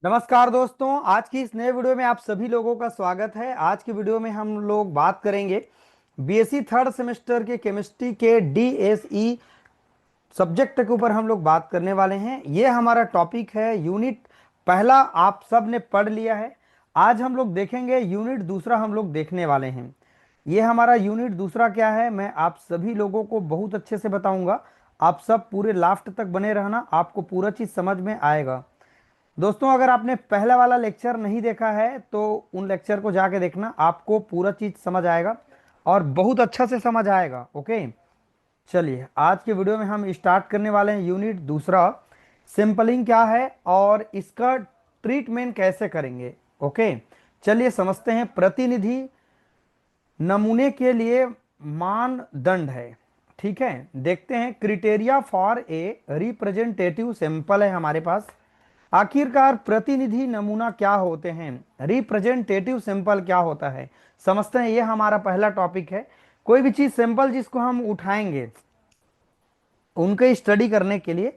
नमस्कार दोस्तों, आज की इस नए वीडियो में आप सभी लोगों का स्वागत है। आज की वीडियो में हम लोग बात करेंगे बीएससी थर्ड सेमेस्टर के केमिस्ट्री के डीएसई सब्जेक्ट के ऊपर हम लोग बात करने वाले हैं। ये हमारा टॉपिक है यूनिट पहला, आप सब ने पढ़ लिया है। आज हम लोग देखेंगे यूनिट दूसरा, हम लोग देखने वाले हैं। ये हमारा यूनिट दूसरा क्या है, मैं आप सभी लोगों को बहुत अच्छे से बताऊंगा। आप सब पूरे लास्ट तक बने रहना, आपको पूरा चीज़ समझ में आएगा। दोस्तों, अगर आपने पहला वाला लेक्चर नहीं देखा है तो उन लेक्चर को जाके देखना, आपको पूरा चीज समझ आएगा और बहुत अच्छा से समझ आएगा। ओके, चलिए आज के वीडियो में हम स्टार्ट करने वाले हैं यूनिट दूसरा। सिंपलिंग क्या है और इसका ट्रीटमेंट कैसे करेंगे। ओके, चलिए समझते हैं। प्रतिनिधि नमूने के लिए मानदंड है। ठीक है, देखते हैं। Criteria for a representative sample है हमारे पास। आखिरकार प्रतिनिधि नमूना क्या होते हैं, रिप्रेजेंटेटिव सैंपल क्या होता है, समझते हैं। ये हमारा पहला टॉपिक है। कोई भी चीज सैंपल जिसको हम उठाएंगे उनके स्टडी करने के लिए,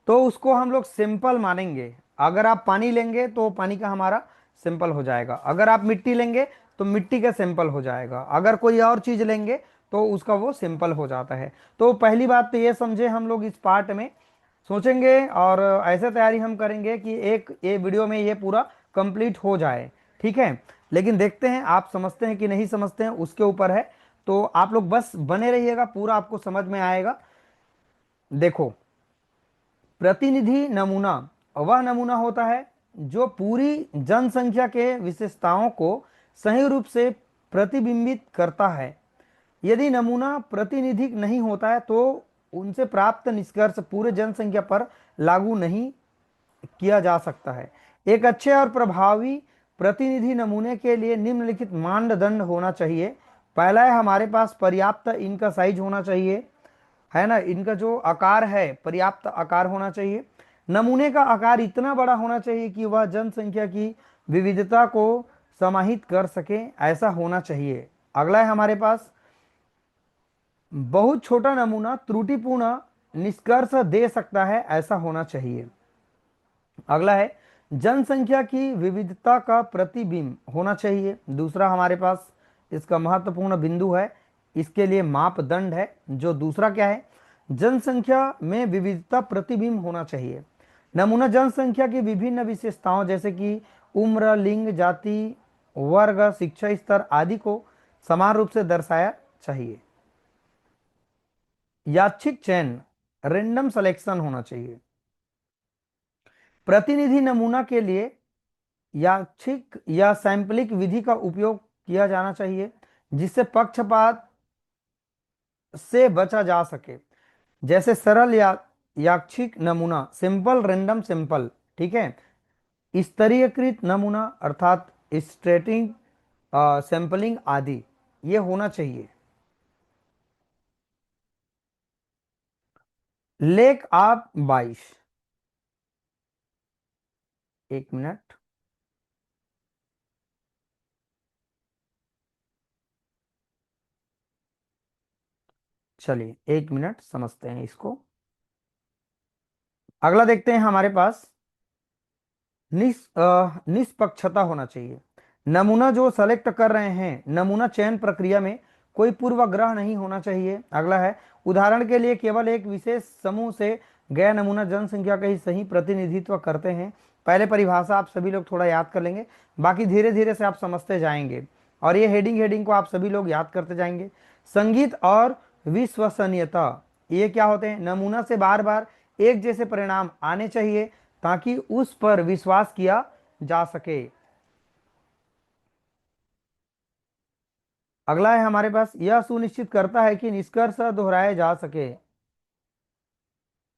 तो उसको हम लोग सिंपल मानेंगे। अगर आप पानी लेंगे तो पानी का हमारा सिंपल हो जाएगा, अगर आप मिट्टी लेंगे तो मिट्टी का सिंपल हो जाएगा, अगर कोई और चीज लेंगे तो उसका वो सिंपल हो जाता है। तो पहली बात तो ये समझे, हम लोग इस पार्ट में सोचेंगे और ऐसे तैयारी हम करेंगे कि एक ये वीडियो में ये पूरा कंप्लीट हो जाए। ठीक है, लेकिन देखते हैं आप समझते हैं कि नहीं समझते हैं, उसके ऊपर है। तो आप लोग बस बने रहिएगा, पूरा आपको समझ में आएगा। देखो, प्रतिनिधि नमूना वह नमूना होता है जो पूरी जनसंख्या के विशेषताओं को सही रूप से प्रतिबिंबित करता है। यदि नमूना प्रतिनिधिक नहीं होता है तो उनसे प्राप्त निष्कर्ष पूरे जनसंख्या पर लागू नहीं किया जा सकता है। एक अच्छे और प्रभावी प्रतिनिधि नमूने के लिए निम्नलिखित मानदंड होना चाहिए। पहला है हमारे पास पर्याप्त इनका साइज होना चाहिए, है ना। इनका जो आकार है पर्याप्त आकार होना चाहिए। नमूने का आकार इतना बड़ा होना चाहिए कि वह जनसंख्या की विविधता को समाहित कर सके, ऐसा होना चाहिए। अगला है हमारे पास बहुत छोटा नमूना त्रुटिपूर्ण निष्कर्ष दे सकता है, ऐसा होना चाहिए। अगला है जनसंख्या की विविधता का प्रतिबिंब होना चाहिए। दूसरा हमारे पास इसका महत्वपूर्ण बिंदु है, इसके लिए मापदंड है। जो दूसरा क्या है, जनसंख्या में विविधता प्रतिबिंब होना चाहिए। नमूना जनसंख्या की विभिन्न विशेषताओं जैसे कि उम्र, लिंग, जाति, वर्ग, शिक्षा स्तर आदि को समान रूप से दर्शाया चाहिए। यादृच्छिक चयन, रेंडम सिलेक्शन होना चाहिए। प्रतिनिधि नमूना के लिए यादृच्छिक या सैंपलिक विधि का उपयोग किया जाना चाहिए, जिससे पक्षपात से बचा जा सके। जैसे सरल या यादृच्छिक नमूना, सिंपल रेंडम सैंपल। ठीक है, स्तरीयकृत नमूना अर्थात स्ट्रेटिंग सैंपलिंग आदि, ये होना चाहिए। लेक आप 22, एक मिनट। चलिए एक मिनट समझते हैं इसको। अगला देखते हैं हमारे पास निष्पक्षता होना चाहिए। नमूना जो सेलेक्ट कर रहे हैं, नमूना चयन प्रक्रिया में कोई पूर्वाग्रह नहीं होना चाहिए। अगला है उदाहरण के लिए केवल एक विशेष समूह से गया नमूना जनसंख्या का ही सही प्रतिनिधित्व करते हैं। पहले परिभाषा आप सभी लोग थोड़ा याद कर लेंगे, बाकी धीरे धीरे से आप समझते जाएंगे और ये हेडिंग हेडिंग को आप सभी लोग याद करते जाएंगे। संगीत और विश्वसनीयता, ये क्या होते हैं, नमूना से बार बार एक जैसे परिणाम आने चाहिए ताकि उस पर विश्वास किया जा सके। अगला है हमारे पास यह सुनिश्चित करता है कि निष्कर्ष दोहराए जा सके।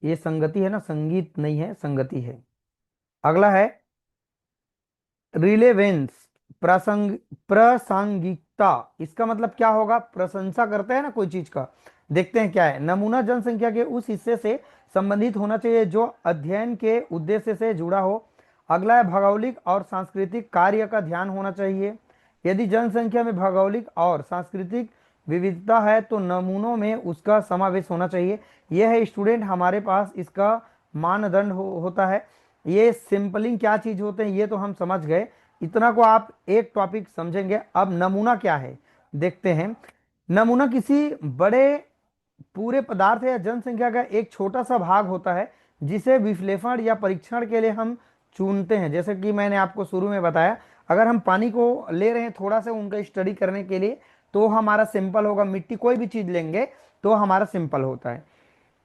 ये संगति है ना, संगीत नहीं है, संगति है। अगला है रिलेवेंस, प्रासंग प्रासंगिकता। इसका मतलब क्या होगा, प्रशंसा करते हैं ना कोई चीज का। देखते हैं क्या है, नमूना जनसंख्या के उस हिस्से से संबंधित होना चाहिए जो अध्ययन के उद्देश्य से जुड़ा हो। अगला है भौगोलिक और सांस्कृतिक कार्य का ध्यान होना चाहिए। यदि जनसंख्या में भौगोलिक और सांस्कृतिक विविधता है तो नमूनों में उसका समावेश होना चाहिए। यह है स्टूडेंट हमारे पास इसका मानदंड होता है। ये सिंपलिंग क्या चीज होते हैं ये तो हम समझ गए, इतना को आप एक टॉपिक समझेंगे। अब नमूना क्या है देखते हैं। नमूना किसी बड़े पूरे पदार्थ या जनसंख्या का एक छोटा सा भाग होता है जिसे विश्लेषण या परीक्षण के लिए हम चुनते हैं। जैसे कि मैंने आपको शुरू में बताया, अगर हम पानी को ले रहे हैं थोड़ा सा उनका स्टडी करने के लिए तो हमारा सिंपल होगा, मिट्टी कोई भी चीज लेंगे तो हमारा सिंपल होता है।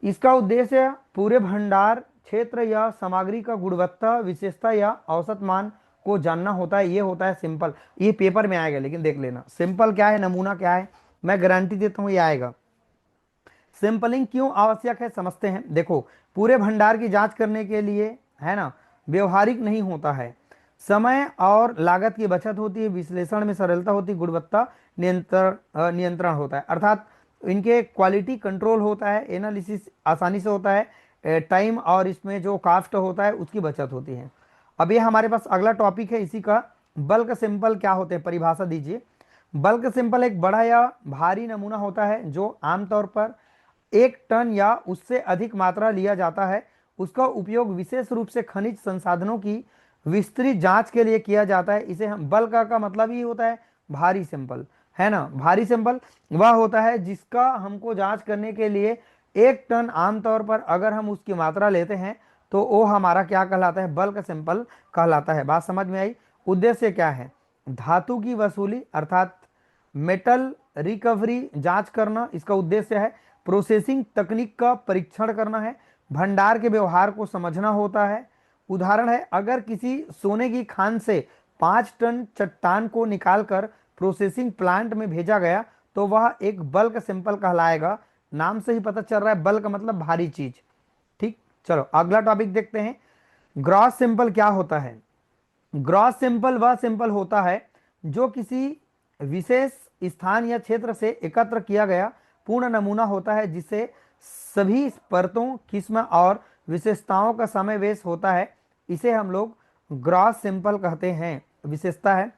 इसका उद्देश्य पूरे भंडार क्षेत्र या सामग्री का गुणवत्ता विशेषता या औसत मान को जानना होता है, ये होता है सिंपल। ये पेपर में आएगा लेकिन देख लेना सिंपल क्या है, नमूना क्या है, मैं गारंटी देता हूं ये आएगा। सैंपलिंग क्यों आवश्यक है समझते हैं। देखो, पूरे भंडार की जांच करने के लिए, है ना, व्यवहारिक नहीं होता है, समय और लागत की बचत होती है, विश्लेषण में सरलता होती है, गुणवत्ता नियंत्रण होता है, अर्थात इनके क्वालिटी कंट्रोल होता है, एनालिसिस आसानी से होता है, टाइम और इसमें जो कास्ट होता है उसकी बचत होती है। अब ये हमारे पास अगला टॉपिक है इसी का, बल्क सिंपल क्या होते हैं, परिभाषा दीजिए। बल्क सिंपल एक बड़ा या भारी नमूना होता है जो आमतौर पर 1 टन या उससे अधिक मात्रा लिया जाता है। उसका उपयोग विशेष रूप से खनिज संसाधनों की विस्तृत जांच के लिए किया जाता है। इसे हम बल्क का मतलब ही होता है भारी सैंपल, है ना। भारी सैंपल वह होता है जिसका हमको जांच करने के लिए 1 टन आमतौर पर अगर हम उसकी मात्रा लेते हैं तो वो हमारा क्या कहलाता है, बल्क सैंपल कहलाता है। बात समझ में आई। उद्देश्य क्या है, धातु की वसूली अर्थात मेटल रिकवरी जांच करना इसका उद्देश्य है। प्रोसेसिंग तकनीक का परीक्षण करना है, भंडार के व्यवहार को समझना होता है। उदाहरण है, अगर किसी सोने की खान से 5 टन चट्टान को निकालकर प्रोसेसिंग प्लांट में भेजा गया तो वह एक बल्क सैंपल कहलाएगा। नाम से ही पता चल रहा है बल्क मतलब भारी चीज। ठीक, चलो अगला टॉपिक देखते हैं। ग्रॉस सैंपल क्या होता है। ग्रॉस सैंपल वह सैंपल होता है जो किसी विशेष स्थान या क्षेत्र से एकत्र किया गया पूर्ण नमूना होता है जिसे सभी परतों, किस्म और विशेषताओं का समावेश होता है। इसे हम लोग ग्रॉस सैंपल कहते हैं। विशेषता है,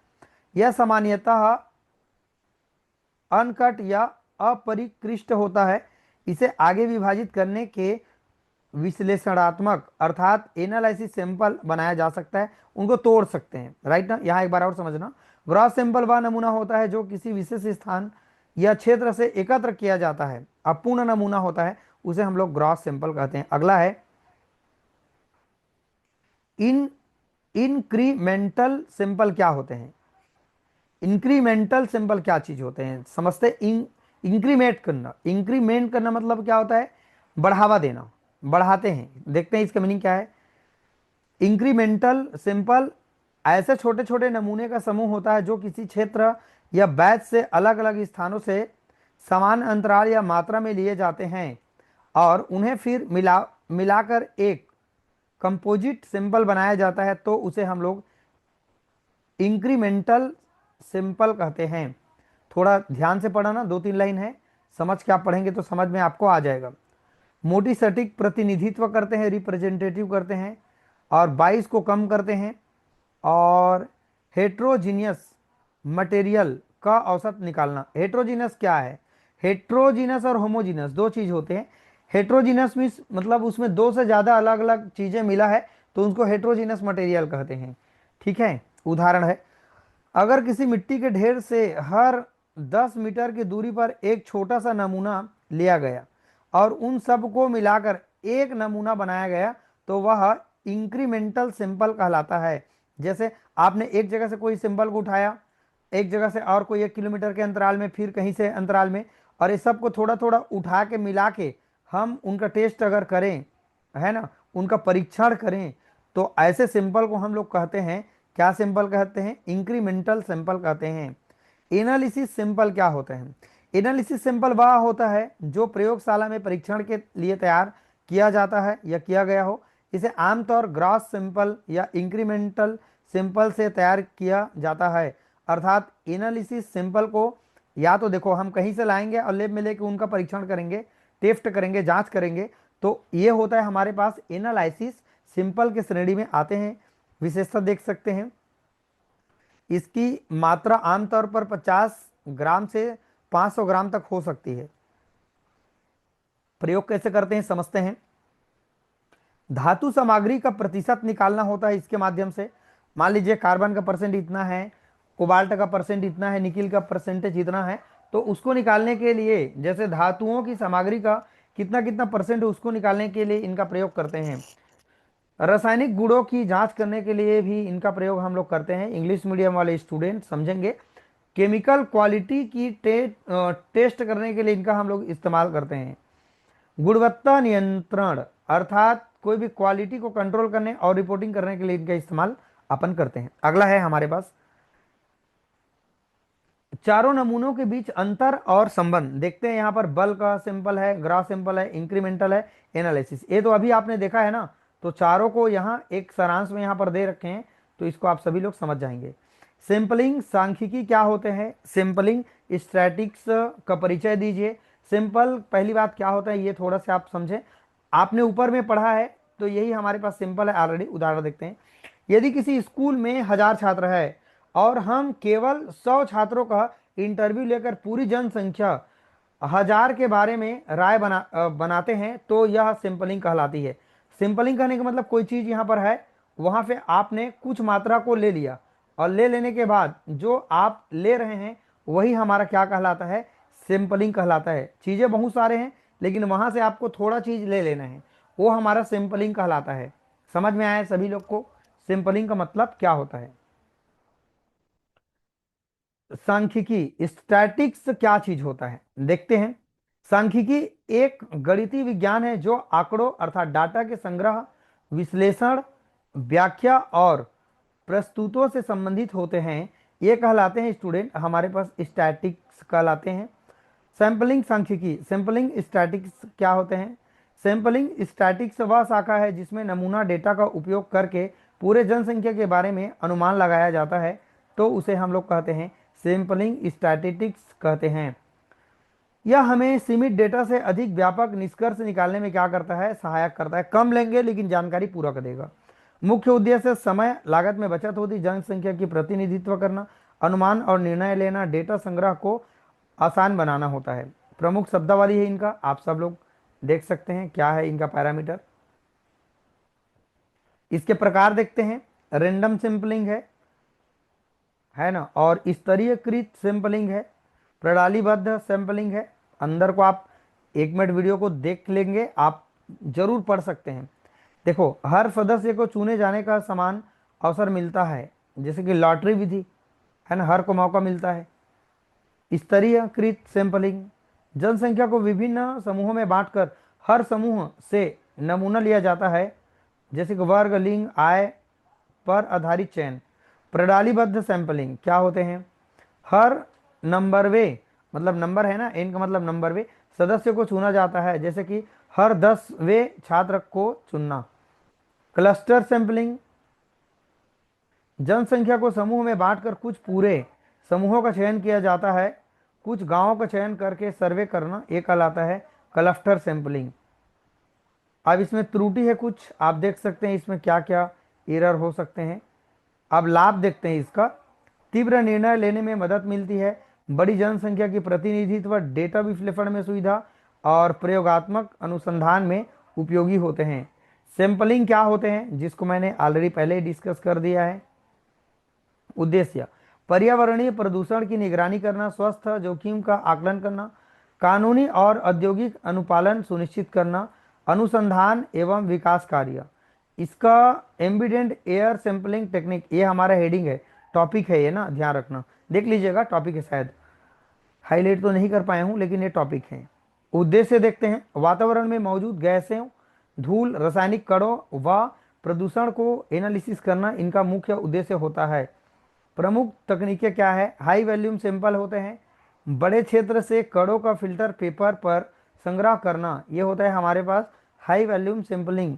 यह सामान्यतः अनकट या अपरिकृष्ट होता है। इसे आगे विभाजित करने के विश्लेषणात्मक अर्थात एनालिसिस सैंपल बनाया जा सकता है, उनको तोड़ सकते हैं। राइट ना, यहाँ एक बार और समझना। ग्रॉस सैंपल वह नमूना होता है जो किसी विशेष स्थान या क्षेत्र से एकत्र किया जाता है, अपूर्ण नमूना होता है, उसे हम लोग ग्रॉस सैंपल कहते हैं। अगला है इन इंक्रीमेंटल सैंपल क्या होते हैं। इंक्रीमेंटल सिंबल क्या चीज होते हैं समझते। इंक्रीमेंट करना, इंक्रीमेंट करना मतलब क्या होता है, बढ़ावा देना, बढ़ाते हैं। देखते हैं इसका मीनिंग क्या है। इंक्रीमेंटल सिंपल ऐसे छोटे छोटे नमूने का समूह होता है जो किसी क्षेत्र या बैच से अलग अलग स्थानों से समान अंतराल या मात्रा में लिए जाते हैं और उन्हें फिर मिलाकर एक कंपोजिट सिंबल बनाया जाता है, तो उसे हम लोग इंक्रीमेंटल सिंपल कहते हैं। थोड़ा ध्यान से पढ़ना, 2-3 लाइन है, समझ के आप पढ़ेंगे तो समझ में आपको आ जाएगा। मोटी सटीक प्रतिनिधित्व करते हैं, रिप्रेजेंटेटिव करते हैं और 22 को कम करते हैं और हेट्रोजीनियस मटेरियल का औसत निकालना। हेट्रोजीनियस क्या है, हेट्रोजीनियस और होमोजीनियस दो चीज होते हैं। हेट्रोजीनियस मीन्स मतलब उसमें दो से ज्यादा अलग अलग चीजें मिला है तो उसको हेट्रोजीनियस मटेरियल कहते हैं। ठीक है, उदाहरण है, अगर किसी मिट्टी के ढेर से हर 10 मीटर की दूरी पर एक छोटा सा नमूना लिया गया और उन सब को मिलाकर एक नमूना बनाया गया तो वह इंक्रीमेंटल सिंपल कहलाता है। जैसे आपने एक जगह से कोई सिंबल को उठाया, एक जगह से और कोई 1 किलोमीटर के अंतराल में, फिर कहीं से अंतराल में, और इस सब को थोड़ा थोड़ा उठा के मिला के हम उनका टेस्ट अगर करें, है ना, उनका परीक्षण करें, तो ऐसे सिंपल को हम लोग कहते हैं, क्या सिंपल कहते हैं, इंक्रीमेंटल सिंपल कहते हैं। एनालिसिस सिंपल क्या होते हैं। एनालिसिस सिंपल वह होता है जो प्रयोगशाला में परीक्षण के लिए तैयार किया जाता है या किया गया हो। इसे आमतौर ग्रॉस सिंपल या इंक्रीमेंटल सिंपल से तैयार किया जाता है। अर्थात एनालिसिस सिंपल को या तो देखो हम कहीं से लाएंगे और लैब में लेके उनका परीक्षण करेंगे, टेस्ट करेंगे, जांच करेंगे, तो ये होता है हमारे पास एनालिसिस सिंपल के श्रेणी में आते हैं। विशेषता देख सकते हैं, इसकी मात्रा आमतौर पर 50 ग्राम से 500 ग्राम तक हो सकती है। प्रयोग कैसे करते हैं समझते हैं। धातु सामग्री का प्रतिशत निकालना होता है इसके माध्यम से। मान लीजिए कार्बन का परसेंट इतना है, कोबाल्ट का परसेंट इतना है, निकिल का परसेंटेज इतना है, तो उसको निकालने के लिए जैसे धातुओं की सामग्री का कितना कितना परसेंट है उसको निकालने के लिए इनका प्रयोग करते हैं। रासायनिक गुणों की जांच करने के लिए भी इनका प्रयोग हम लोग करते हैं। इंग्लिश मीडियम वाले स्टूडेंट समझेंगे। केमिकल क्वालिटी की टेस्ट करने के लिए इनका हम लोग इस्तेमाल करते हैं। गुणवत्ता नियंत्रण अर्थात कोई भी क्वालिटी को कंट्रोल करने और रिपोर्टिंग करने के लिए इनका इस्तेमाल अपन करते हैं। अगला है हमारे पास चारों नमूनों के बीच अंतर और संबंध देखते हैं। यहाँ पर बल का सिंपल है, ग्राफ सिंपल है, इंक्रीमेंटल है, एनालिसिस। ये तो अभी आपने देखा है ना, तो चारों को यहाँ एक सारांश में यहाँ पर दे रखे हैं, तो इसको आप सभी लोग समझ जाएंगे। सैंपलिंग सांख्यिकी क्या होते हैं, सैंपलिंग स्टैटिक्स का परिचय दीजिए। सिंपल पहली बात क्या होता है ये थोड़ा सा आप समझें, आपने ऊपर में पढ़ा है तो यही हमारे पास सिंपल है ऑलरेडी। उदाहरण देखते हैं, यदि किसी स्कूल में 1000 छात्र है और हम केवल 100 छात्रों का इंटरव्यू लेकर पूरी जनसंख्या 1000 के बारे में राय बनाते हैं तो यह सैंपलिंग कहलाती है। सैंपलिंग करने का मतलब कोई चीज यहाँ पर है, वहां पे आपने कुछ मात्रा को ले लिया और ले लेने के बाद जो आप ले रहे हैं वही हमारा क्या कहलाता है, सैंपलिंग कहलाता है। चीजें बहुत सारे हैं लेकिन वहां से आपको थोड़ा चीज ले लेना है, वो हमारा सैंपलिंग कहलाता है। समझ में आया सभी लोग को सैंपलिंग का मतलब क्या होता है। सांख्यिकी स्टैटिक्स क्या चीज होता है देखते हैं। सांख्यिकी एक गणितीय विज्ञान है जो आंकड़ों अर्थात डाटा के संग्रह, विश्लेषण, व्याख्या और प्रस्तुतों से संबंधित होते हैं। ये कहलाते हैं स्टूडेंट हमारे पास स्टैटिक्स कहलाते हैं। सैंपलिंग सांख्यिकी सैंपलिंग स्टैटिक्स क्या होते हैं। सैंपलिंग स्टैटिक्स वह शाखा है जिसमें नमूना डेटा का उपयोग करके पूरे जनसंख्या के बारे में अनुमान लगाया जाता है, तो उसे हम लोग कहते हैं सैंपलिंग स्टैटिस्टिक्स कहते हैं। यह हमें सीमित डेटा से अधिक व्यापक निष्कर्ष निकालने में क्या करता है, सहायक करता है। कम लेंगे लेकिन जानकारी पूरा करेगा। मुख्य उद्देश्य समय लागत में बचत होती, जनसंख्या की प्रतिनिधित्व करना, अनुमान और निर्णय लेना, डेटा संग्रह को आसान बनाना होता है। प्रमुख शब्दावली है इनका, आप सब लोग देख सकते हैं क्या है इनका पैरामीटर। इसके प्रकार देखते हैं, रेंडम सैंपलिंग है ना, और स्तरीयकृत सैंपलिंग है, प्रणालीबद्ध सैंपलिंग है। अंदर को आप 1 मिनट वीडियो को देख लेंगे, आप जरूर पढ़ सकते हैं। देखो हर सदस्य को चुने जाने का समान अवसर मिलता है, जैसे कि लॉटरी विधि है ना, हर को मौका मिलता है। स्तरीयकृत सैंपलिंग जनसंख्या को विभिन्न समूहों में बांटकर हर समूह से नमूना लिया जाता है, जैसे कि वर्ग, लिंग, आय पर आधारित चयन। प्रणालीबद्ध सैंपलिंग क्या होते हैं, हर नंबरवे मतलब नंबर है ना, एन का मतलब नंबरवे सदस्य को चुना जाता है, जैसे कि हर 10वें छात्र को चुनना। क्लस्टर सैंपलिंग जनसंख्या को समूह में बांटकर कुछ पूरे समूहों का चयन किया जाता है, कुछ गांवों का चयन करके सर्वे करना, ये कहलाता है क्लस्टर सैंपलिंग। अब इसमें त्रुटि है कुछ, आप देख सकते हैं इसमें क्या क्या एरर हो सकते हैं। अब लाभ देखते हैं इसका, तीव्र निर्णय लेने में मदद मिलती है, बड़ी जनसंख्या की प्रतिनिधित्व, डेटा विश्लेषण में सुविधा और प्रयोगात्मक अनुसंधान में उपयोगी होते हैं। सैंपलिंग क्या होते हैं, जिसको मैंने ऑलरेडी पहले ही डिस्कस कर दिया है। उद्देश्य पर्यावरणीय प्रदूषण की निगरानी करना, स्वस्थ जोखिम का आकलन करना, कानूनी और औद्योगिक अनुपालन सुनिश्चित करना, अनुसंधान एवं विकास कार्य। इसका एम्बिडेंट एयर सैंपलिंग टेक्निक, ये हमारा हेडिंग है, टॉपिक है ये ना, ध्यान रखना, देख लीजिएगा टॉपिक है, शायद हाईलाइट तो नहीं कर पाया हूं लेकिन ये टॉपिक है। उद्देश्य देखते हैं, वातावरण में मौजूद गैसों, धूल, रासायनिक कणों व प्रदूषण को एनालिसिस करना इनका मुख्य उद्देश्य होता है। प्रमुख तकनीकें क्या है, हाई वैल्यूम सैंपल होते हैं, बड़े क्षेत्र से कणों का फिल्टर पेपर पर संग्रह करना, ये होता है हमारे पास हाई वैल्यूम सैंपलिंग।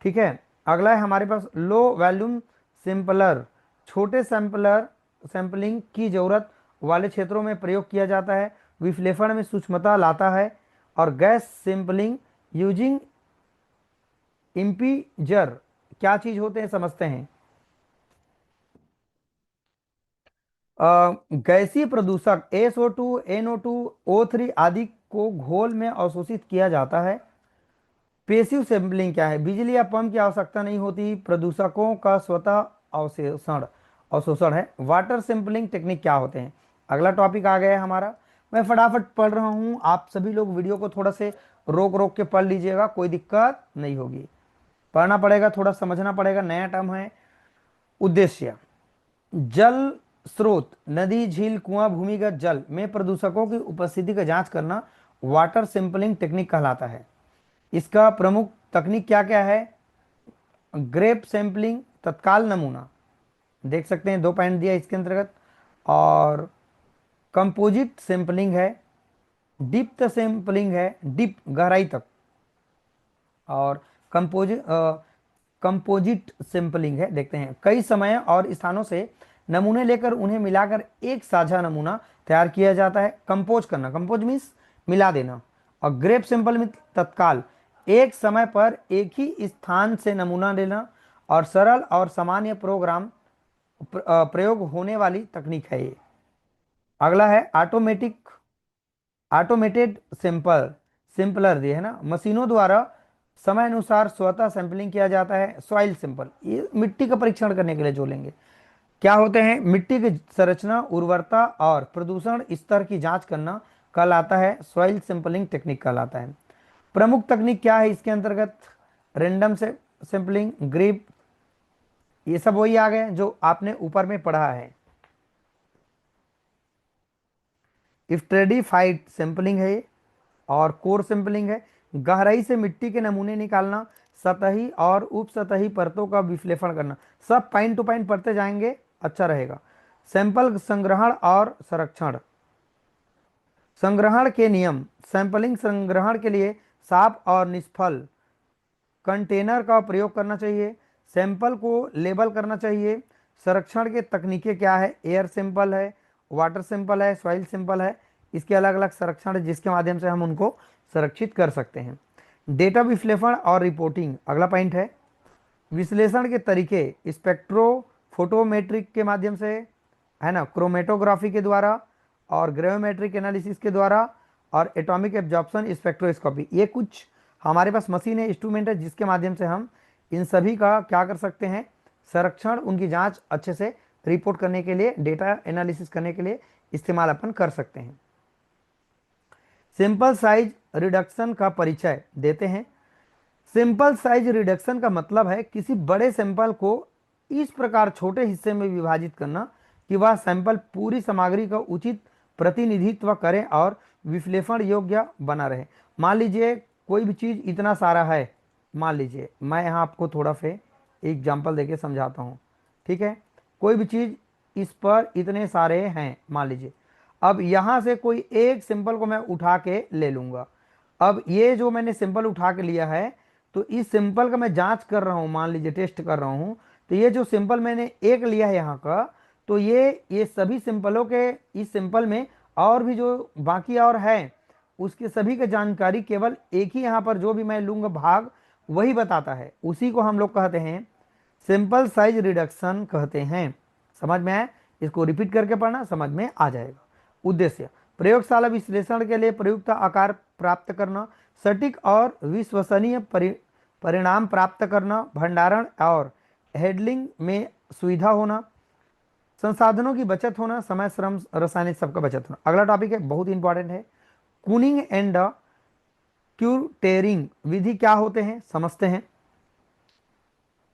ठीक है, अगला है हमारे पास लो वैल्यूम सैंपलर, छोटे सैंपलिंग की जरूरत वाले क्षेत्रों में प्रयोग किया जाता है, विश्लेषण में सूक्ष्मता लाता है। और गैस सैंपलिंग यूजिंग इम्पीजर क्या चीज होते हैं समझते हैं। गैसीय प्रदूषक SO2, NO2, O3 आदि को घोल में अवशोषित किया जाता है। पेसिव सैंपलिंग क्या है? बिजली या पंप की आवश्यकता नहीं होती, प्रदूषकों का स्वतः अवशोषण अवशोषण है। वाटर सैंपलिंग टेक्निक क्या होते हैं? अगला टॉपिक आ गया है हमारा। मैं फटाफट पढ़ रहा हूँ, आप सभी लोग वीडियो को थोड़ा से रोक रोक के पढ़ लीजिएगा, कोई दिक्कत नहीं होगी। पढ़ना पड़ेगा, थोड़ा समझना पड़ेगा, नया टर्म है। उद्देश्य: जल स्रोत, नदी, झील, कुआं, भूमिगत जल में प्रदूषकों की उपस्थिति का जांच करना वाटर सैंपलिंग टेक्निक कहलाता है। इसका प्रमुख तकनीक क्या क्या है? ग्रेप सैंपलिंग, तत्काल नमूना, देख सकते हैं 2 पॉइंट दिया इसके अंतर्गत। और कंपोजिट सैंपलिंग है, डीप सैंपलिंग है, डीप गहराई तक। और कंपोजिट कंपोजिट सैंपलिंग है, देखते हैं कई समय और स्थानों से नमूने लेकर उन्हें मिलाकर एक साझा नमूना तैयार किया जाता है। कंपोज करना, कंपोज मीन्स मिला देना। और ग्रेप सैंपल में तत्काल, एक समय पर एक ही स्थान से नमूना लेना। और सरल और सामान्य प्रयोग होने वाली तकनीक है ये। अगला है ऑटोमेटेड सिंपलर दिए है ना, मशीनों द्वारा समय अनुसार स्वतः सैंपलिंग किया जाता है। सॉइल सैंपल, ये मिट्टी का परीक्षण करने के लिए जो लेंगे। क्या होते हैं? मिट्टी की संरचना, उर्वरता और प्रदूषण स्तर की जांच करना कहलाता है, सॉइल सैंपलिंग टेक्निक कहलाता है। प्रमुख तकनीक क्या है इसके अंतर्गत? रैंडम से सैंपलिंग, ग्रिप, ये सब वही आ गए जो आपने ऊपर में पढ़ा है। स्ट्रेटिफाइड सैंपलिंग है ये। और कोर सैंपलिंग है, गहराई से मिट्टी के नमूने निकालना, सतही और उपसतही परतों का विश्लेषण करना। सब पॉइंट टू पॉइंट पढ़ते जाएंगे, अच्छा रहेगा। सैंपल संग्रहण और संरक्षण, संग्रहण के नियम। सैंपलिंग संग्रहण के लिए साफ और निष्फल कंटेनर का प्रयोग करना चाहिए। सैंपल को लेबल करना चाहिए। संरक्षण के तकनीकें क्या है? एयर सैंपल है, वाटर सैंपल है, सॉइल सैंपल है। इसके अलग अलग संरक्षण है जिसके माध्यम से हम उनको संरक्षित कर सकते हैं। डेटा विश्लेषण और रिपोर्टिंग अगला पॉइंट है। विश्लेषण के तरीके स्पेक्ट्रोफोटोमेट्रिक के माध्यम से, है ना, क्रोमेटोग्राफी के द्वारा, और ग्रेविमेट्रिक एनालिसिस के द्वारा, और एटॉमिक एब्जॉर्प्शन स्पेक्ट्रोस्कोपी। ये कुछ हमारे पास मशीन है, इंस्ट्रूमेंट है जिसके माध्यम से हम इन सभी का क्या कर सकते हैं? संरक्षण, उनकी जांच अच्छे से रिपोर्ट करने के लिए, डेटा एनालिसिस करने के लिए इस्तेमाल अपन कर सकते हैं। सिंपल साइज रिडक्शन का परिचय देते हैं। सिंपल साइज रिडक्शन का मतलब है किसी बड़े सैंपल को इस प्रकार छोटे हिस्से में विभाजित करना कि वह सैंपल पूरी सामग्री का उचित प्रतिनिधित्व करे और विश्लेषण योग्य बना रहे। मान लीजिए कोई भी चीज़ इतना सारा है, मान लीजिए मैं यहाँ आपको थोड़ा से एग्जाम्पल देके समझाता हूँ, ठीक है। कोई भी चीज़ इस पर इतने सारे हैं, मान लीजिए। अब यहाँ से कोई एक सिंपल को मैं उठा के ले लूँगा। अब ये जो मैंने सिंपल उठा के लिया है, तो इस सिंपल का मैं जांच कर रहा हूँ, मान लीजिए टेस्ट कर रहा हूँ। तो ये जो सिंपल मैंने एक लिया है यहाँ का, तो ये सभी सिंपलों के, इस सिंपल में और भी जो बाकी और है उसके सभी की जानकारी केवल एक ही यहाँ पर जो भी मैं लूँगा भाग, वही बताता है। उसी को हम लोग कहते हैं सिंपल साइज रिडक्शन कहते हैं। समझ में आया? इसको रिपीट करके पढ़ना, समझ में आ जाएगा। उद्देश्य: प्रयोगशाला विश्लेषण के लिए प्रयुक्त आकार प्राप्त करना, सटीक और विश्वसनीय परिणाम प्राप्त करना, भंडारण और हैंडलिंग में सुविधा होना, संसाधनों की बचत होना, समय, श्रम, रासायनिक सबका बचत होना। अगला टॉपिक है, बहुत इंपॉर्टेंट है, कूनिंग एंड क्यूटेरिंग विधि क्या होते हैं, समझते हैं।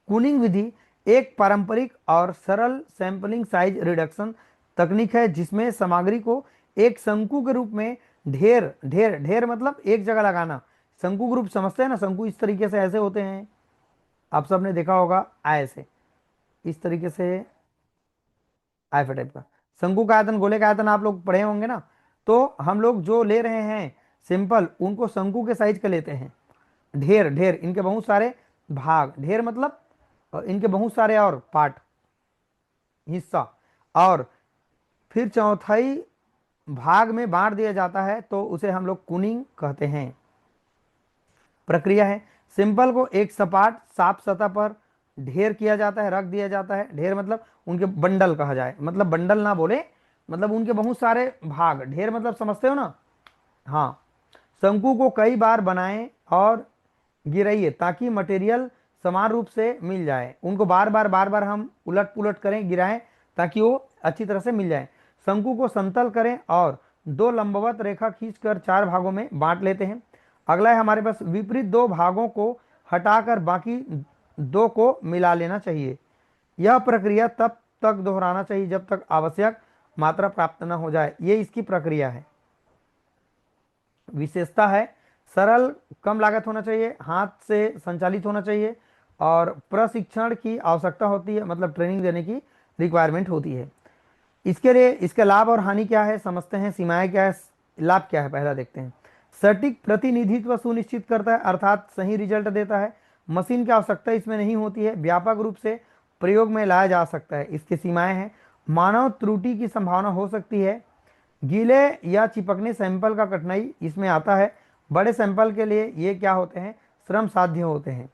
कूनिंग विधि एक पारंपरिक और सरल सैंपलिंग साइज रिडक्शन तकनीक है जिसमें सामग्री को एक शंकु के रूप में ढेर ढेर ढेर मतलब एक जगह लगाना। शंकु ग्रुप समझते हैं ना, शंकु इस तरीके से ऐसे होते हैं, आप सबने देखा होगा, ऐसे इस तरीके से ऐसे टाइप का। शंकु का आयतन, गोले का आयतन आप लोग पढ़े होंगे ना। तो हम लोग जो ले रहे हैं सिंपल, उनको शंकु के साइज के लेते हैं। ढेर ढेर, इनके बहुत सारे भाग, ढेर मतलब इनके बहुत सारे और पार्ट, हिस्सा, और फिर चौथाई भाग में बांट दिया जाता है, तो उसे हम लोग कूनिंग कहते हैं। प्रक्रिया है, सिंपल को एक सपाट साफ सतह पर ढेर किया जाता है, रख दिया जाता है। ढेर मतलब उनके बंडल कहा जाए, मतलब बंडल ना बोले, मतलब उनके बहुत सारे भाग। ढेर मतलब समझते हो ना? हाँ। शंकु को कई बार बनाएं और गिराइए ताकि मटेरियल समान रूप से मिल जाए। उनको बार बार हम उलट पुलट करें, गिराएं ताकि वो अच्छी तरह से मिल जाए। शंकु को समतल करें और दो लंबवत रेखा खींचकर चार भागों में बांट लेते हैं। अगला है हमारे पास विपरीत दो भागों को हटाकर बाकी दो को मिला लेना चाहिए। यह प्रक्रिया तब तक दोहराना चाहिए जब तक आवश्यक मात्रा प्राप्त न हो जाए। ये इसकी प्रक्रिया है। विशेषता है सरल, कम लागत होना चाहिए, हाथ से संचालित होना चाहिए और प्रशिक्षण की आवश्यकता होती है, मतलब ट्रेनिंग देने की रिक्वायरमेंट होती है। इसके लिए इसके लाभ और हानि क्या है समझते हैं, सीमाएं क्या है, लाभ क्या है पहला देखते हैं। सटीक प्रतिनिधित्व सुनिश्चित करता है, अर्थात सही रिजल्ट देता है। मशीन की आवश्यकता इसमें नहीं होती है, व्यापक रूप से प्रयोग में लाया जा सकता है। इसकी सीमाएं हैं, मानव त्रुटि की संभावना हो सकती है, गीले या चिपकने सैंपल का कठिनाई इसमें आता है। बड़े सैंपल के लिए ये क्या होते हैं, श्रम साध्य होते हैं।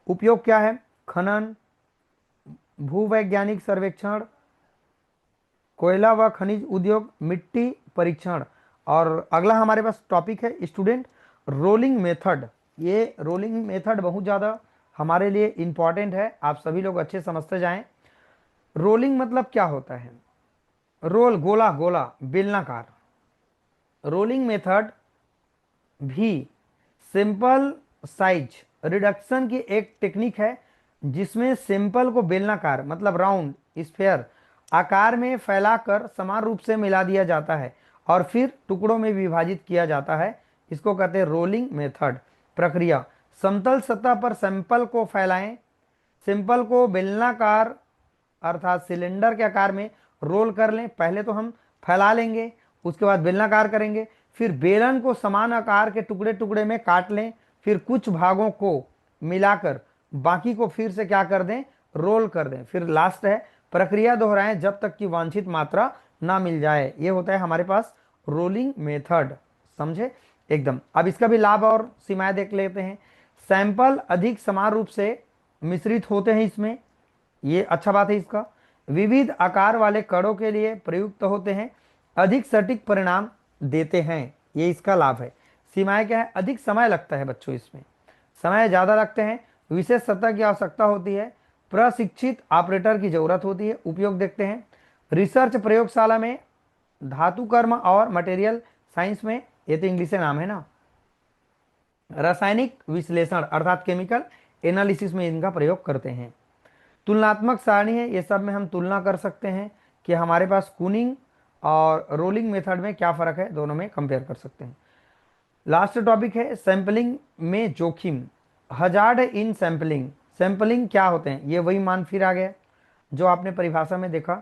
उपयोग क्या है, खनन, भूवैज्ञानिक सर्वेक्षण, कोयला व खनिज उद्योग, मिट्टी परीक्षण। और अगला हमारे पास टॉपिक है स्टूडेंट रोलिंग मेथड। ये रोलिंग मेथड बहुत ज़्यादा हमारे लिए इंपॉर्टेंट है, आप सभी लोग अच्छे समझते जाएं। रोलिंग मतलब क्या होता है, रोल गोला गोला बेलनाकार। रोलिंग मेथड भी सिंपल साइज रिडक्शन की एक टेक्निक है जिसमें सिंपल को बेलनाकार मतलब राउंड स्फेयर आकार में फैलाकर समान रूप से मिला दिया जाता है और फिर टुकड़ों में विभाजित किया जाता है। इसको कहते हैं रोलिंग मेथड। प्रक्रिया, समतल सतह पर सैंपल को फैलाएं, सिंपल को बेलनाकार अर्थात सिलेंडर के आकार में रोल कर लें। पहले तो हम फैला लेंगे, उसके बाद बेलनाकार करेंगे, फिर बेलन को समान आकार के टुकड़े टुकड़े में काट लें, फिर कुछ भागों को मिलाकर बाकी को फिर से क्या कर दें, रोल कर दें। फिर लास्ट है प्रक्रिया दोहराएं जब तक कि वांछित मात्रा ना मिल जाए। ये होता है हमारे पास रोलिंग मेथड, समझे एकदम। अब इसका भी लाभ और सीमाएं देख लेते हैं। सैंपल अधिक समान रूप से मिश्रित होते हैं इसमें, ये अच्छा बात है इसका। विविध आकार वाले कणों के लिए प्रयुक्त होते हैं, अधिक सटीक परिणाम देते हैं, ये इसका लाभ है। सीमाएं क्या है, अधिक समय लगता है बच्चों, इसमें समय ज़्यादा लगते हैं, विशेष सतह की आवश्यकता होती है, प्रशिक्षित ऑपरेटर की जरूरत होती है। उपयोग देखते हैं, रिसर्च प्रयोगशाला में, धातु कर्म और मटेरियल साइंस में, ये तो इंग्लिश से नाम है ना, रासायनिक विश्लेषण अर्थात केमिकल एनालिसिस में इनका प्रयोग करते हैं। तुलनात्मक सारणी है, ये सब में हम तुलना कर सकते हैं कि हमारे पास कूनिंग और रोलिंग मेथड में क्या फ़र्क है, दोनों में कंपेयर कर सकते हैं। लास्ट टॉपिक है सैंपलिंग में जोखिम, हजार्ड इन सैंपलिंग। सैंपलिंग क्या होते हैं, ये वही मान फिर आ गया जो आपने परिभाषा में देखा।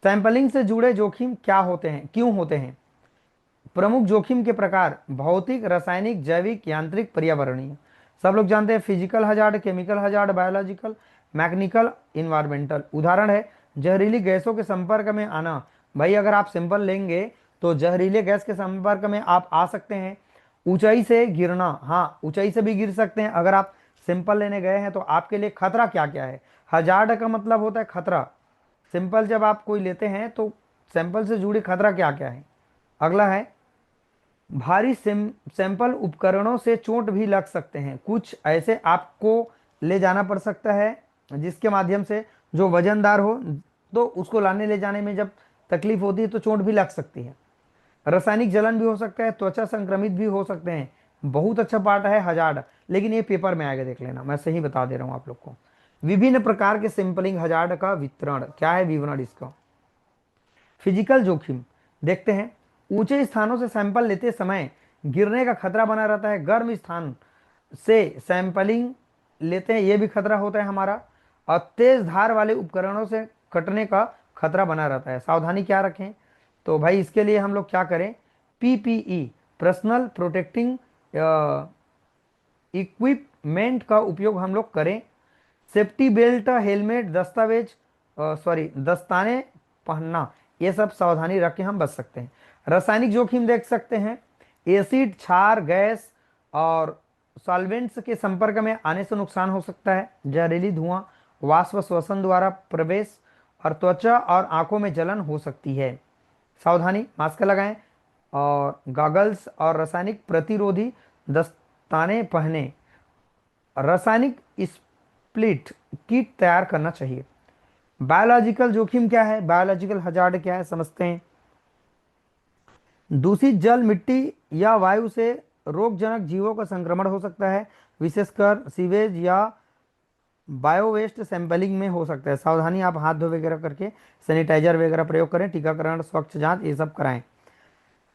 सैंपलिंग से जुड़े जोखिम क्या होते हैं, क्यों होते हैं। प्रमुख जोखिम के प्रकार, भौतिक, रासायनिक, जैविक, यांत्रिक, पर्यावरणीय। सब लोग जानते हैं physical hazard, chemical hazard, biological, mechanical, environmental. उदाहरण है जहरीली गैसों के संपर्क में आना। भाई अगर आप सैंपल लेंगे तो जहरीले गैस के संपर्क में आप आ सकते हैं। ऊंचाई से गिरना, हाँ ऊंचाई से भी गिर सकते हैं। अगर आप सैंपल लेने गए हैं तो आपके लिए खतरा क्या क्या है। हजार्ड का मतलब होता है खतरा। सैंपल जब आप कोई लेते हैं तो सैंपल से जुड़े खतरा क्या क्या है। अगला है भारी सैंपल उपकरणों से चोट भी लग सकते हैं। कुछ ऐसे आपको ले जाना पड़ सकता है जिसके माध्यम से जो वजनदार हो, तो उसको लाने ले जाने में जब तकलीफ होती है तो चोट भी लग सकती है। रासायनिक जलन भी हो सकता है, त्वचा संक्रमित भी हो सकते हैं। बहुत अच्छा पार्ट है हजार्ड, लेकिन ये पेपर में आएगा, देख लेना, मैं सही बता दे रहा हूँ आप लोग को। विभिन्न प्रकार के सैंपलिंग हजार्ड का वितरण क्या है, विवरण इसका। फिजिकल जोखिम देखते हैं, ऊंचे स्थानों से सैंपल लेते समय गिरने का खतरा बना रहता है। गर्म स्थान से सैंपलिंग लेते हैं, ये भी खतरा होता है हमारा। और तेज धार वाले उपकरणों से कटने का खतरा बना रहता है। सावधानी क्या रखें, तो भाई इसके लिए हम लोग क्या करें, पीपीई पर्सनल प्रोटेक्टिंग इक्विपमेंट का उपयोग हम लोग करें। सेफ्टी बेल्ट, हेलमेट, दस्ताने पहनना, ये सब सावधानी रख के हम बच सकते हैं। रासायनिक जोखिम देख सकते हैं, एसिड, क्षार, गैस और सॉल्वेंट्स के संपर्क में आने से नुकसान हो सकता है। जहरीली धुआं, वाष्प श्वसन द्वारा प्रवेश और त्वचा और आंखों में जलन हो सकती है। सावधानी, मास्क लगाएं और गॉगल्स और रासायनिक प्रतिरोधी दस्ताने पहने। रासायनिक स्प्लिट किट तैयार करना चाहिए। बायोलॉजिकल जोखिम क्या है, बायोलॉजिकल हजार्ड क्या है समझते हैं। दूषित जल, मिट्टी या वायु से रोगजनक जीवों का संक्रमण हो सकता है, विशेषकर सीवेज या बायो वेस्ट सैंपलिंग में हो सकता है। सावधानी, आप हाथ धो वगैरह करके सैनिटाइजर वगैरह प्रयोग करें, टीकाकरण, स्वच्छ जांच ये सब कराएं।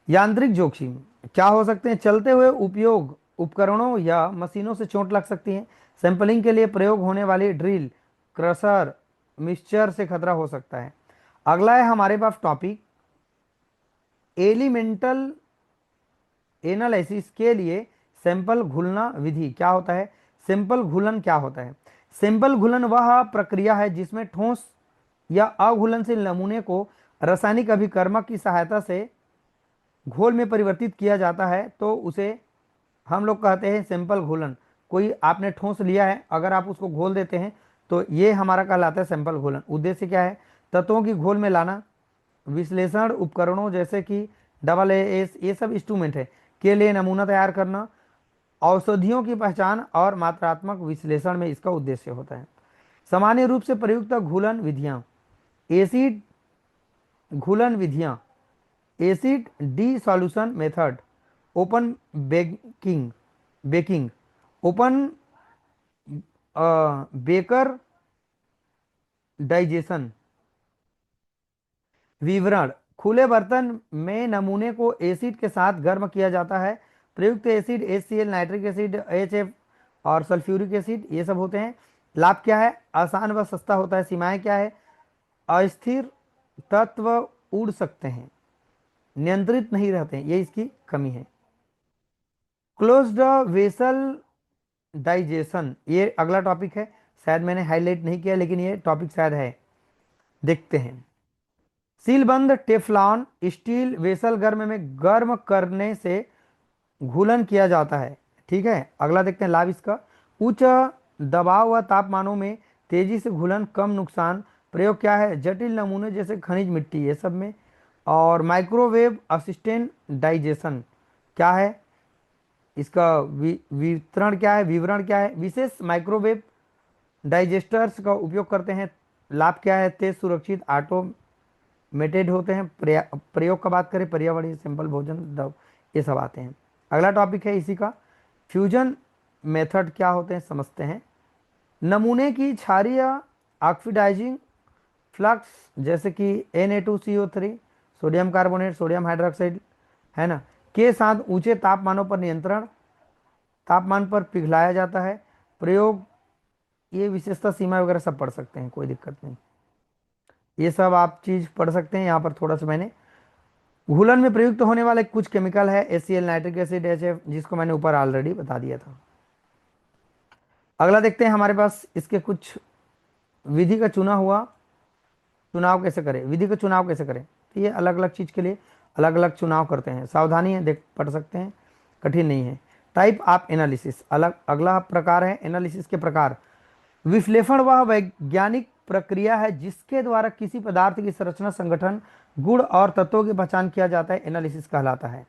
यांत्रिक जोखिम क्या हो सकते हैं, चलते हुए उपयोग उपकरणों या मशीनों से चोट लग सकती है। सैंपलिंग के लिए प्रयोग होने वाली ड्रिल, क्रशर, मिक्सचर से खतरा हो सकता है। अगला है हमारे पास टॉपिक एलिमेंटल एनालिसिस के लिए सैंपल घुलना विधि क्या होता है। सैंपल घुलन क्या होता है, सैंपल घुलन वह प्रक्रिया है जिसमें ठोस या अघुलनशील नमूने को रासायनिक अभिकर्मक की सहायता से घोल में परिवर्तित किया जाता है, तो उसे हम लोग कहते हैं सैंपल घोलन। कोई आपने ठोस लिया है, अगर आप उसको घोल देते हैं तो ये हमारा कहलाता है सैंपल घोलन। उद्देश्य क्या है, तत्वों की घोल में लाना। विश्लेषण उपकरणों जैसे कि डबल एस ये सब इंस्ट्रूमेंट है के लिए नमूना तैयार करना। औषधियों की पहचान और मात्रात्मक विश्लेषण में इसका उद्देश्य होता है। सामान्य रूप से प्रयुक्त घुलन विधियां, एसिड घुलन विधियां, acid D solution method, open baking, open baker digestion. विवरण, खुले बर्तन में नमूने को एसिड के साथ गर्म किया जाता है। प्रयुक्त acid HCl, nitric acid HF और सल्फ्यूरिक एसिड ये सब होते हैं। लाभ क्या है, आसान व सस्ता होता है। सीमाएं क्या है, अस्थिर तत्व उड़ सकते हैं, नियंत्रित नहीं रहते हैं, ये इसकी कमी है। क्लोज्ड वेसल डाइजेशन ये अगला टॉपिक है, शायद मैंने हाईलाइट नहीं किया लेकिन ये टॉपिक शायद है, देखते हैं। सीलबंद टेफ्लॉन स्टील वेसल गर्म में गर्म करने से घुलन किया जाता है। ठीक है, अगला देखते हैं लाभ इसका। उच्च दबाव व तापमानों में तेजी से घुलन, कम नुकसान। प्रयोग क्या है, जटिल नमूने जैसे खनिज मिट्टी ये सब में। और माइक्रोवेव असिस्टेंट डाइजेशन क्या है, इसका वितरण क्या है, विवरण क्या है। विशेष माइक्रोवेव डाइजेस्टर्स का उपयोग करते हैं। लाभ क्या है, तेज, सुरक्षित, ऑटोमेटेड होते हैं। प्रयोग का बात करें, पर्यावरणीय, सिंपल, भोजन, दव ये सब आते हैं। अगला टॉपिक है इसी का, फ्यूजन मेथड क्या होते हैं समझते हैं। नमूने की क्षारीय ऑक्सीडाइजिंग फ्लक्स जैसे कि Na2CO3, sodium carbonate, sodium hydroxide है ना, के साथ ऊंचे तापमानों पर नियंत्रण, तापमान पर पिघलाया जाता है। प्रयोग, ये विशेषता, सीमा वगैरह सब पढ़ सकते हैं, कोई दिक्कत नहीं, ये सब आप चीज पढ़ सकते हैं। यहाँ पर थोड़ा सा मैंने घुलन में प्रयुक्त होने वाले कुछ केमिकल है HCl, नाइट्रिक एसिड HF, जिसको मैंने ऊपर ऑलरेडी बता दिया था। अगला देखते हैं हमारे पास इसके कुछ विधि का चुनाव कैसे करें, विधि का चुनाव कैसे करें। तो ये अलग अलग चीज के लिए अलग अलग चुनाव करते हैं, सावधानी है, देख पढ़ सकते हैं, कठिन नहीं है। टाइप ऑफ एनालिसिस, अलग अगला प्रकार है एनालिसिस के प्रकार। विश्लेषण वह वैज्ञानिक प्रक्रिया है जिसके द्वारा किसी पदार्थ की संरचना, संगठन, गुण और तत्वों की पहचान किया जाता है, एनालिसिस कहलाता है।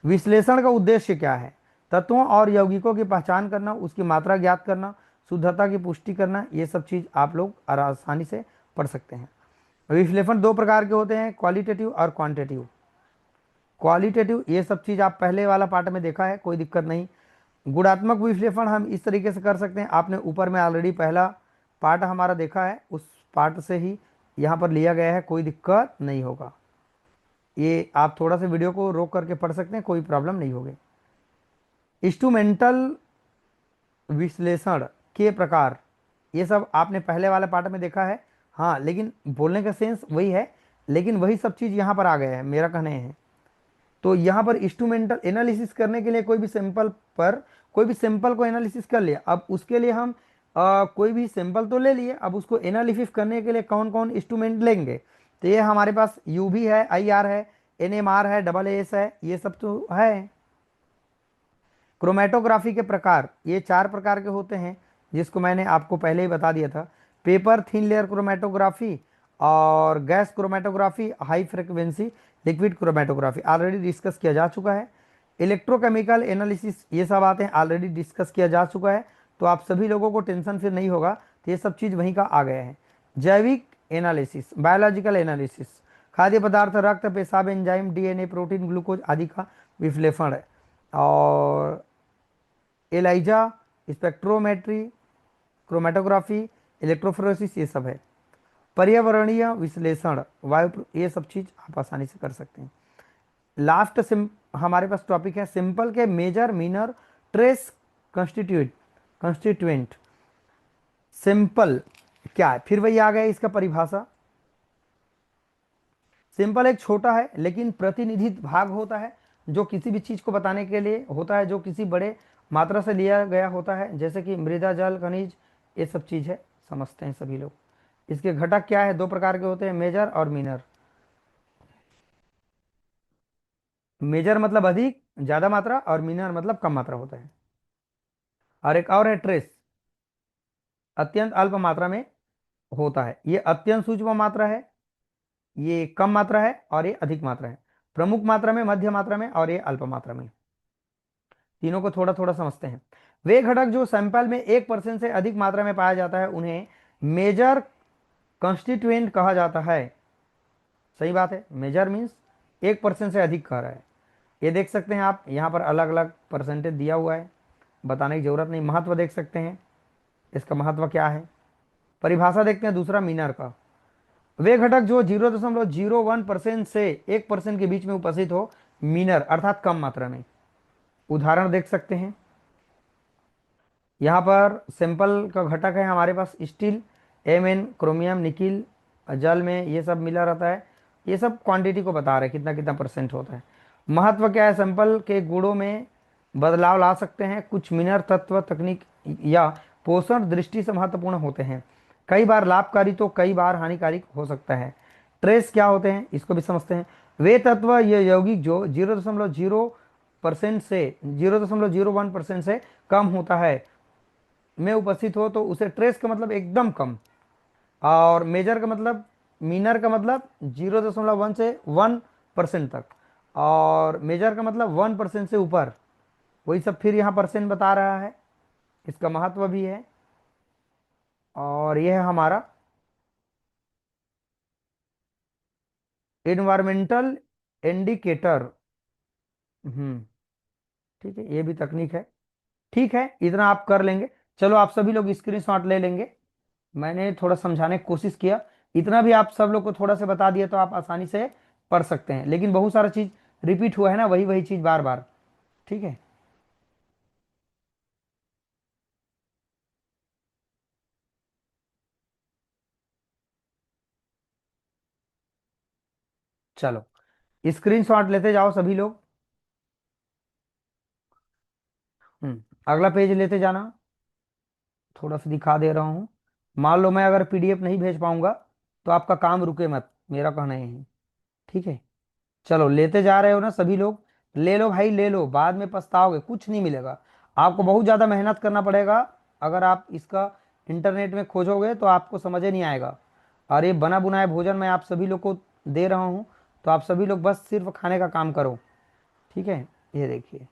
विश्लेषण का उद्देश्य क्या है, तत्वों और यौगिकों की पहचान करना, उसकी मात्रा ज्ञात करना, शुद्धता की पुष्टि करना, ये सब चीज आप लोग आसानी से पढ़ सकते हैं। विश्लेषण दो प्रकार के होते हैं, क्वालिटेटिव और क्वांटिटेटिव। क्वालिटेटिव ये सब चीज आप पहले वाला पार्ट में देखा है, कोई दिक्कत नहीं। गुणात्मक विश्लेषण हम इस तरीके से कर सकते हैं, आपने ऊपर में ऑलरेडी पहला पार्ट हमारा देखा है, उस पार्ट से ही यहाँ पर लिया गया है, कोई दिक्कत नहीं होगा। ये आप थोड़ा सा वीडियो को रोक करके पढ़ सकते हैं, कोई प्रॉब्लम नहीं होगी। इंस्ट्रूमेंटल विश्लेषण के प्रकार, ये सब आपने पहले वाले पार्ट में देखा है, हाँ, लेकिन बोलने का सेंस वही है, लेकिन वही सब चीज़ यहाँ पर आ गया है, मेरा कहने हैं। तो यहाँ पर इंस्ट्रूमेंटल एनालिसिस करने के लिए कोई भी सैंपल को एनालिसिस कर लिया, अब उसके लिए हम कोई भी सैंपल तो ले लिए, अब उसको एनालिसिस करने के लिए कौन कौन इंस्ट्रूमेंट लेंगे। तो ये हमारे पास UV है, IR है, NMR है, AAS है, ये सब तो है। क्रोमेटोग्राफी के प्रकार, ये 4 प्रकार के होते हैं, जिसको मैंने आपको पहले ही बता दिया था। पेपर थिन लेयर क्रोमेटोग्राफी और gas chromatography, high frequency liquid chromatography already discuss किया जा चुका है। इलेक्ट्रोकेमिकल एनालिसिस ये सब आते हैं, ऑलरेडी डिस्कस किया जा चुका है। तो आप सभी लोगों को टेंशन फिर नहीं होगा। तो ये सब चीज़ वहीं का आ गया है। जैविक एनालिसिस, बायोलॉजिकल एनालिसिस, खाद्य पदार्थ, रक्त, पेशाब, एंजाइम, डीएनए, प्रोटीन, ग्लूकोज आदि का विश्लेषण है। और एलाइजा, स्पेक्ट्रोमेट्री, क्रोमेटोग्राफी, इलेक्ट्रोफोरेसिस, ये सब है। पर्यावरणीय विश्लेषण, ये सब चीज आप आसानी से कर सकते हैं। लास्ट हमारे पास टॉपिक है सिंपल के मेजर, मीनर, ट्रेस, कंस्टिट्यूएंट। सिंपल क्या है, फिर वही आ गया इसका परिभाषा। सिंपल एक छोटा है लेकिन प्रतिनिधित्व भाग होता है, जो किसी भी चीज को बताने के लिए होता है, जो किसी बड़े मात्रा से लिया गया होता है, जैसे कि मृदा, जल, खनिज, ये सब चीज है, समझते हैं सभी लोग। इसके घटक क्या है, दो प्रकार के होते हैं, मेजर और मीनर। मेजर मतलब अधिक, ज्यादा मात्रा, और मीनर मतलब कम मात्रा होता है। और एक और है ट्रेस, अत्यंत अल्प मात्रा में होता है। ये अत्यंत सूक्ष्म मात्रा है, ये कम मात्रा है, और ये अधिक मात्रा है। प्रमुख मात्रा में, मध्य मात्रा में, और ये अल्प मात्रा में। तीनों को थोड़ा थोड़ा समझते हैं। वे घटक जो सैंपल में 1% से अधिक मात्रा में पाया जाता है उन्हें मेजर कंस्टिट्यूएंट कहा जाता है। सही बात है, मेजर मीन्स 1% से अधिक कह रहा है। ये देख सकते हैं आप, यहाँ पर अलग अलग परसेंटेज दिया हुआ है, बताने की जरूरत नहीं। महत्व देख सकते हैं, इसका महत्व क्या है। परिभाषा देखते हैं दूसरा मीनर का। वे घटक जो 0.01% से 1% के बीच में उपस्थित हो, मीनर अर्थात कम मात्रा में। उदाहरण देख सकते हैं, यहाँ पर सैंपल का घटक है हमारे पास स्टील, एमएन, क्रोमियम, निकिल, जल में ये सब मिला रहता है। ये सब क्वांटिटी को बता रहे हैं कितना कितना परसेंट होता है। महत्व क्या है, सैंपल के गुणों में बदलाव ला सकते हैं। कुछ मिनर तत्व तकनीक या पोषण दृष्टि से महत्वपूर्ण होते हैं, कई बार लाभकारी तो कई बार हानिकारक हो सकता है। ट्रेस क्या होते हैं इसको भी समझते हैं। वे तत्व ये यौगिक जो 0.0% से 0.01% से कम होता है में उपस्थित हो, तो उसे ट्रेस का मतलब एकदम कम, और मेजर का मतलब, मीनर का मतलब 0.1 से 1% तक, और मेजर का मतलब 1% से ऊपर। वही सब फिर यहाँ परसेंट बता रहा है, इसका महत्व भी है। और यह है हमारा इन्वायरमेंटल इंडिकेटर। हम्म, ठीक है, ये भी तकनीक है। ठीक है, इतना आप कर लेंगे। चलो आप सभी लोग स्क्रीनशॉट ले लेंगे, मैंने थोड़ा समझाने की कोशिश किया। इतना भी आप सब लोग को थोड़ा सा बता दिया तो आप आसानी से पढ़ सकते हैं, लेकिन बहुत सारा चीज रिपीट हुआ है ना, वही वही चीज बार बार। ठीक है, चलो स्क्रीनशॉट लेते जाओ सभी लोग। अगला पेज लेते जाना, थोड़ा सा दिखा दे रहा हूँ। मान लो मैं अगर पीडीएफ नहीं भेज पाऊंगा तो आपका काम रुके मत, मेरा कहना यही है। ठीक है, चलो लेते जा रहे हो ना सभी लोग, ले लो भाई ले लो, बाद में पछताओगे, कुछ नहीं मिलेगा। आपको बहुत ज़्यादा मेहनत करना पड़ेगा। अगर आप इसका इंटरनेट में खोजोगे तो आपको समझ ही नहीं आएगा। और ये बना बुनाया भोजन मैं आप सभी लोग को दे रहा हूँ, तो आप सभी लोग बस सिर्फ खाने का काम करो। ठीक है, ये देखिए,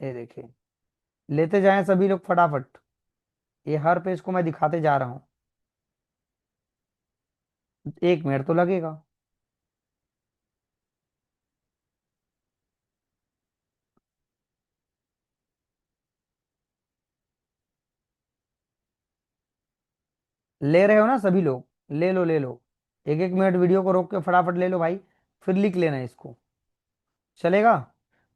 ये देखिए, लेते जाएं सभी लोग फटाफट। ये हर पेज को मैं दिखाते जा रहा हूँ, 1 मिनट तो लगेगा। ले रहे हो ना सभी लोग, ले लो ले लो। 1 1 मिनट वीडियो को रोक के फटाफट ले लो भाई, फिर लिख लेना इसको, चलेगा।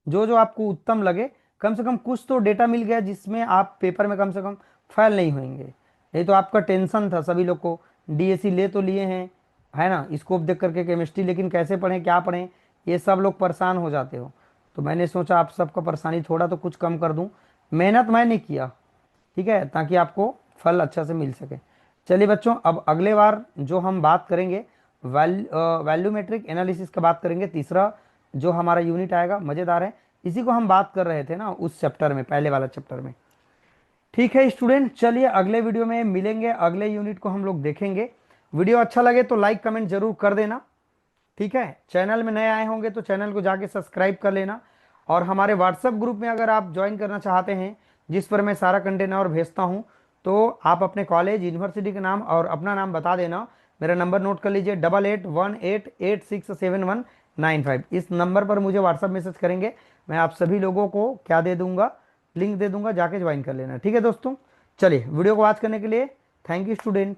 जो जो आपको उत्तम लगे, कम से कम कुछ तो डेटा मिल गया जिसमें आप पेपर में कम से कम फेल नहीं होंगे। नहीं तो आपका टेंशन था सभी लोग को, डीएससी ले तो लिए हैं, है ना, स्कोप देख करके केमिस्ट्री, लेकिन कैसे पढ़ें क्या पढ़ें, ये सब लोग परेशान हो जाते हो। तो मैंने सोचा आप सबका परेशानी थोड़ा तो कुछ कम कर दूं। मेहनत मैंने किया, ठीक है, ताकि आपको फल अच्छा से मिल सके। चलिए बच्चों, अब अगले बार जो हम बात करेंगे, वैल्यूमेट्रिक एनालिसिस का बात करेंगे। तीसरा जो हमारा यूनिट आएगा, मज़ेदार है, इसी को हम बात कर रहे थे ना उस चैप्टर में, पहले वाला चैप्टर में। ठीक है स्टूडेंट, चलिए अगले वीडियो में मिलेंगे, अगले यूनिट को हम लोग देखेंगे। वीडियो अच्छा लगे तो लाइक कमेंट जरूर कर देना। ठीक है, चैनल में नए आए होंगे तो चैनल को जाके सब्सक्राइब कर लेना। और हमारे व्हाट्सएप ग्रुप में अगर आप ज्वाइन करना चाहते हैं जिस पर मैं सारा कंटेंट और भेजता हूँ। तो आप अपने कॉलेज यूनिवर्सिटी का नाम और अपना नाम बता देना। मेरा नंबर नोट कर लीजिए, 8818867195। इस नंबर पर मुझे व्हाट्सअप मैसेज करेंगे, मैं आप सभी लोगों को क्या दे दूंगा, लिंक दे दूंगा, जाके ज्वाइन कर लेना। ठीक है दोस्तों, चलिए वीडियो को वॉच करने के लिए थैंक यू स्टूडेंट।